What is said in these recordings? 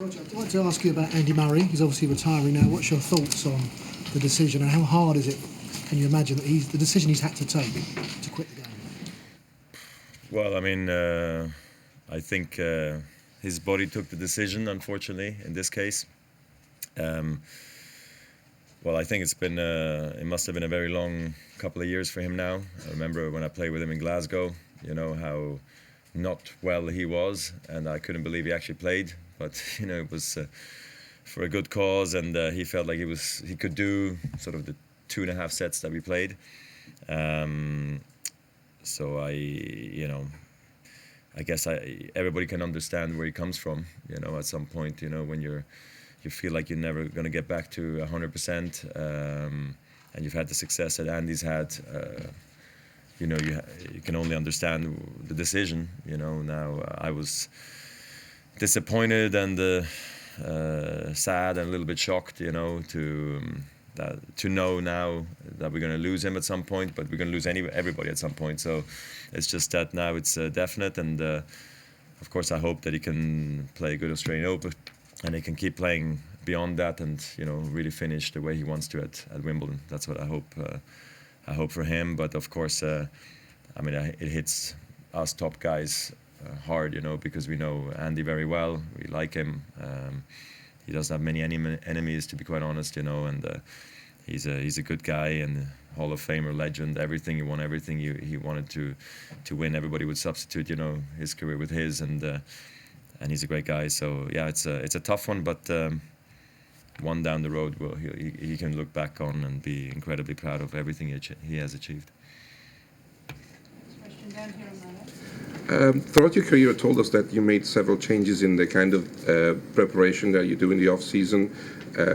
Roger, I'd like to ask you about Andy Murray. He's obviously retiring now. What's your thoughts on the decision, and how hard is it? Can you imagine that the decision he's had to take to quit the game? Well, I mean, I think his body took the decision, unfortunately, in this case. Well, I think it must have been a very long couple of years for him now. I remember when I played with him in Glasgow, how not well he was, and I couldn't believe he actually played. But, it was for a good cause, and he felt like he could do sort of the 2.5 sets that we played. So I guess everybody can understand where he comes from. At some point, when you feel like you're never going to get back to 100%, and you've had the success that Andy's had. You can only understand the decision. Now I was disappointed and sad and a little bit shocked. To know now that we're going to lose him at some point, but we're going to lose everybody at some point. So it's just that now it's definite, and of course I hope that he can play a good Australian Open, and he can keep playing beyond that, and really finish the way he wants to at Wimbledon. That's what I hope. I hope for him, but of course, it hits us top guys hard, because we know Andy very well. We like him. He doesn't have many enemies, to be quite honest, and he's a good guy and Hall of Famer, legend. Everything he won, everything he wanted to win. Everybody would substitute, his career with his, and he's a great guy. So yeah, it's a tough one, but one down the road, he can look back on and be incredibly proud of everything he has achieved. Question down here on the left. Throughout your career, you told us that you made several changes in the kind of preparation that you do in the off-season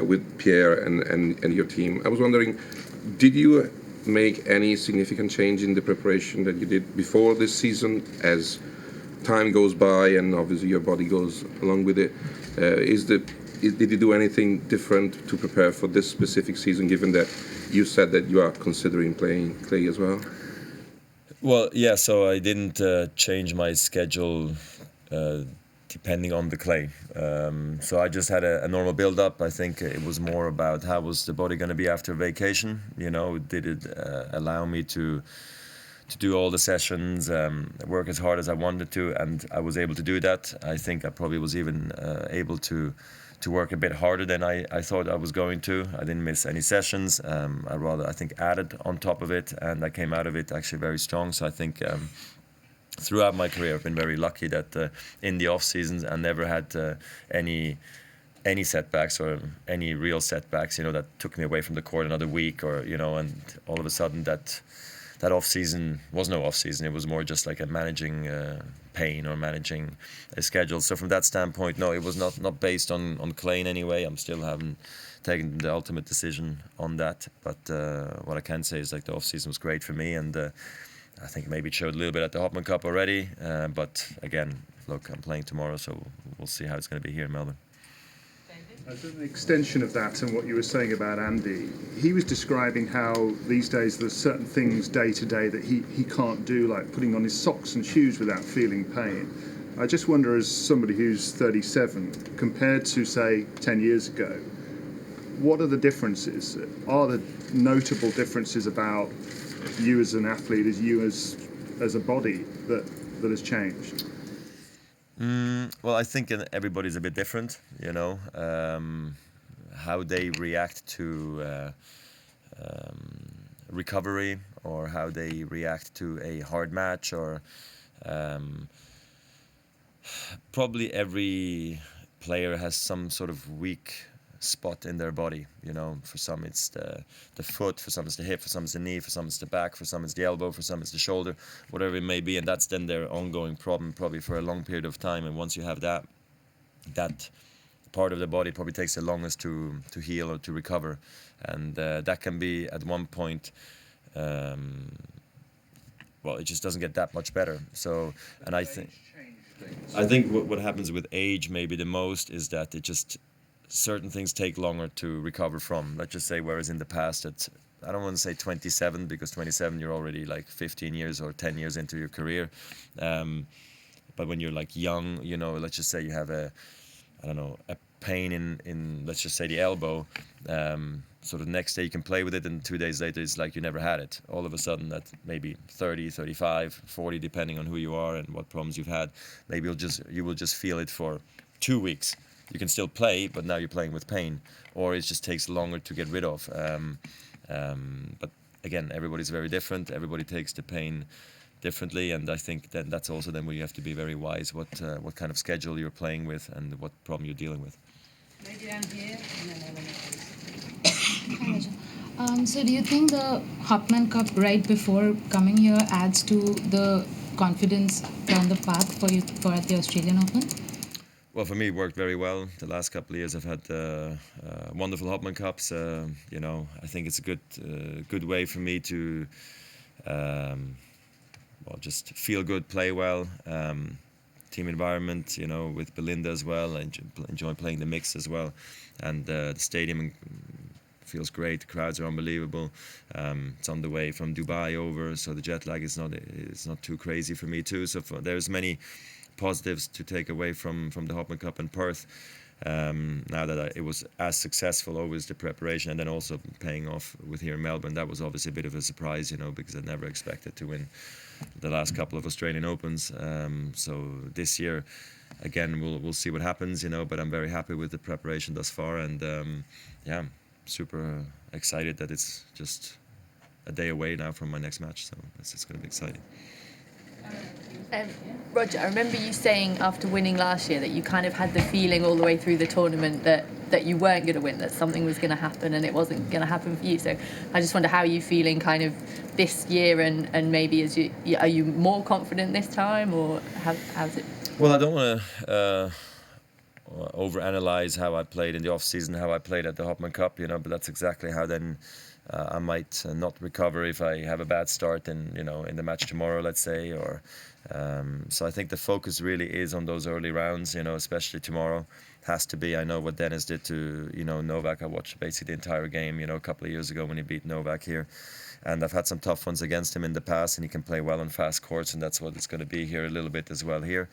with Pierre and your team. I was wondering, did you make any significant change in the preparation that you did before this season as time goes by and obviously your body goes along with it? Did you do anything different to prepare for this specific season, given that you said that you are considering playing clay as well? Well, yeah, so I didn't change my schedule depending on the clay. So I just had a normal build-up. I think it was more about how was the body going to be after vacation. Did it allow me to do all the sessions, work as hard as I wanted to, and I was able to do that. I think I probably was even able to work a bit harder than I thought I was going to. I didn't miss any sessions. I think, added on top of it, and I came out of it actually very strong. So I think throughout my career, I've been very lucky that in the off seasons I never had any setbacks or any real setbacks, that took me away from the court another week, or and all of a sudden that off season was no off season. It was more just like a managing pain or managing a schedule. So from that standpoint, no, it was not based on clay in any way. I'm still haven't taken the ultimate decision on that. But what I can say is like the off season was great for me, and I think maybe it showed a little bit at the Hopman Cup already. But again, look, I'm playing tomorrow, so we'll see how it's going to be here in Melbourne. As an extension of that and what you were saying about Andy, he was describing how these days there's certain things day to day that he can't do, like putting on his socks and shoes without feeling pain. I just wonder, as somebody who's 37, compared to, say, 10 years ago, what are the differences? Are there notable differences about you as an athlete, as you as a body that has changed? Well, I think everybody's a bit different, how they react to recovery, or how they react to a hard match, or probably every player has some sort of weak spot in their body. For some it's the foot, for some it's the hip, for some it's the knee, for some it's the back, for some it's the elbow, for some it's the shoulder, whatever it may be, and that's then their ongoing problem probably for a long period of time. And once you have that part of the body probably takes the longest to heal or to recover, and that can be at one point it just doesn't get that much better. So, and I think what happens with age maybe the most is that it just certain things take longer to recover from. Let's just say, whereas in the past, I don't want to say 27, because 27 you're already like 15 years or 10 years into your career. But when you're like young, let's just say you have a I don't know, a pain in let's just say the elbow. So the next day you can play with it, and 2 days later it's like you never had it. All of a sudden that maybe 30, 35, 40, depending on who you are and what problems you've had. Maybe you will just feel it for 2 weeks. You can still play, but now you're playing with pain, or it just takes longer to get rid of. But again, everybody's very different. Everybody takes the pain differently, and I think that that's also then where you have to be very wise what kind of schedule you're playing with and what problem you're dealing with. Maybe down here, and then Ellen, please. So do you think the Hopman Cup right before coming here adds to the confidence down the path for the Australian Open? Well, for me, it worked very well. The last couple of years, I've had wonderful Hopman Cups. I think it's a good way for me to just feel good, play well. Team environment, with Belinda as well. I enjoy playing the mix as well, and the stadium feels great. The crowds are unbelievable. It's on the way from Dubai over, so the jet lag is not too crazy for me too. So there's many positives to take away from the Hopman Cup in Perth. Now that it was as successful, always the preparation, and then also paying off with here in Melbourne, that was obviously a bit of a surprise, because I never expected to win the last couple of Australian Opens. So this year, again, we'll see what happens, but I'm very happy with the preparation thus far, and super excited that it's just a day away now from my next match, so it's going to be exciting. Roger, I remember you saying after winning last year that you kind of had the feeling all the way through the tournament that you weren't going to win, that something was going to happen and it wasn't going to happen for you. So I just wonder, how are you feeling kind of this year, and maybe are you more confident this time, or how's it? Well, I don't want to overanalyze how I played in the off-season, how I played at the Hopman Cup, but that's exactly how then I might not recover if I have a bad start in the match tomorrow, let's say, or so I think the focus really is on those early rounds, especially tomorrow. Has to be. I know what Dennis did to Novak. I watched basically the entire game a couple of years ago when he beat Novak here, and I've had some tough ones against him in the past, and he can play well on fast courts, and that's what it's going to be here a little bit as well here.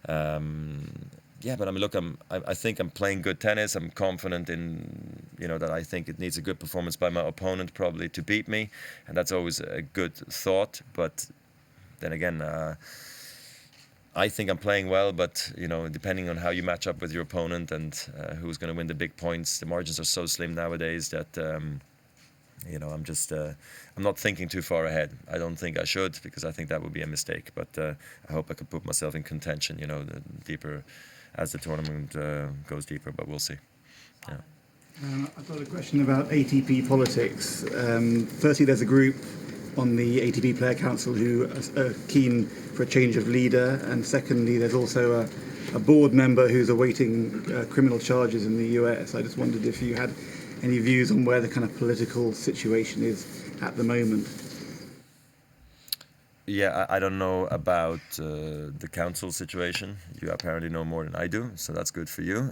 But I mean, look, I think I'm playing good tennis. I'm confident in, that I think it needs a good performance by my opponent probably to beat me, and that's always a good thought. But then again, I think I'm playing well, but depending on how you match up with your opponent and who's going to win the big points, the margins are so slim nowadays that I'm not thinking too far ahead. I don't think I should, because I think that would be a mistake. But I hope I can put myself in contention, the deeper as the tournament goes deeper. But we'll see. Yeah. I've got a question about ATP politics. Firstly, there's a group on the ATP Player Council who are keen for a change of leader, and secondly, there's also a board member who's awaiting criminal charges in the US. I just wondered if you had any views on where the kind of political situation is at the moment. Yeah, I don't know about the council situation. You apparently know more than I do, so that's good for you.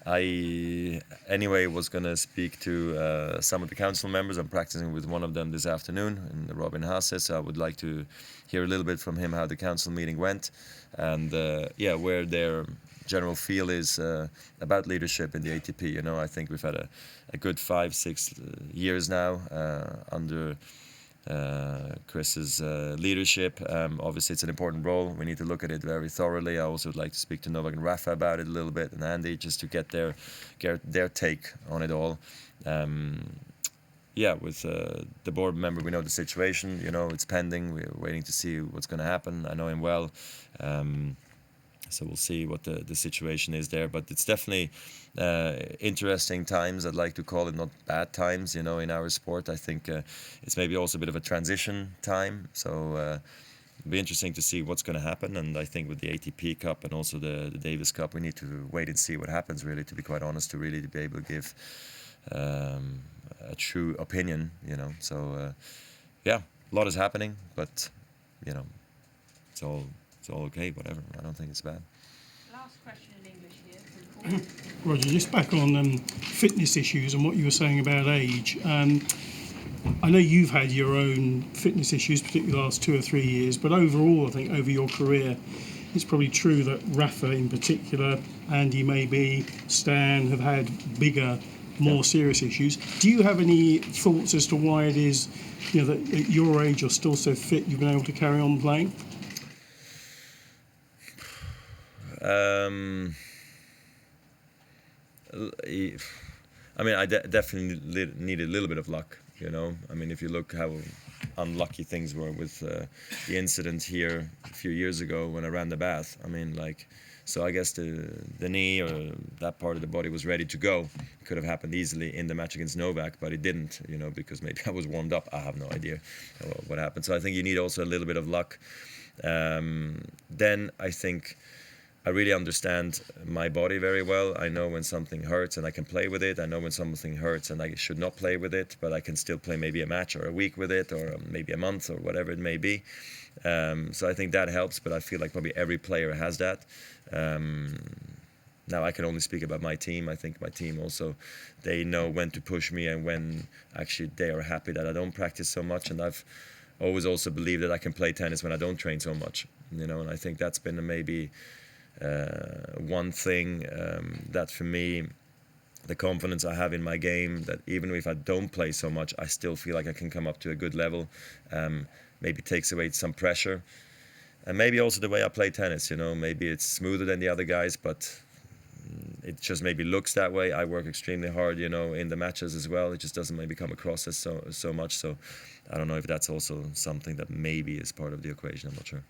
I, anyway, was going to speak to some of the council members. I'm practicing with one of them this afternoon, in Robin Haase, so I would like to hear a little bit from him how the council meeting went, and where their general feel is about leadership in the ATP. I think we've had a good 5-6 years now under Chris's leadership. Obviously, it's an important role. We need to look at it very thoroughly. I also would like to speak to Novak and Rafa about it a little bit, and Andy, just to get their take on it all. With the board member, we know the situation. It's pending. We're waiting to see what's going to happen. I know him well. So we'll see what the situation is there. But it's definitely interesting times. I'd like to call it not bad times, in our sport. I think it's maybe also a bit of a transition time. So it'll be interesting to see what's going to happen. And I think with the ATP Cup and also the Davis Cup, we need to wait and see what happens, really, to be quite honest, to really be able to give a true opinion, So, a lot is happening, but, it's all okay, whatever. I don't think it's bad. Last question in English here from Paul. Roger, just back on fitness issues and what you were saying about age. I know you've had your own fitness issues, particularly the last 2 or 3 years, but overall, I think over your career, it's probably true that Rafa in particular Andy maybe, Stan have had bigger, more serious issues. Do you have any thoughts as to why it is, that at your age you're still so fit, you've been able to carry on playing? I mean, I definitely needed a little bit of luck, I mean, if you look how unlucky things were with the incident here a few years ago when I ran the bath. I mean, so I guess the knee or that part of the body was ready to go. It could have happened easily in the match against Novak, but it didn't, because maybe I was warmed up. I have no idea what happened. So I think you need also a little bit of luck. Then I think I really understand my body very well. I know when something hurts and I can play with it. I know when something hurts and I should not play with it, but I can still play maybe a match or a week with it, or maybe a month or whatever it may be. So I think that helps, but I feel like probably every player has that. Now I can only speak about my team. I think my team also, they know when to push me and when actually they are happy that I don't practice so much. And I've always also believed that I can play tennis when I don't train so much, and I think that's been maybe one thing that for me, the confidence I have in my game, that even if I don't play so much, I still feel like I can come up to a good level, maybe takes away some pressure. And maybe also the way I play tennis, maybe it's smoother than the other guys, but it just maybe looks that way. I work extremely hard, in the matches as well. It just doesn't maybe come across as so much. So I don't know if that's also something that maybe is part of the equation. I'm not sure.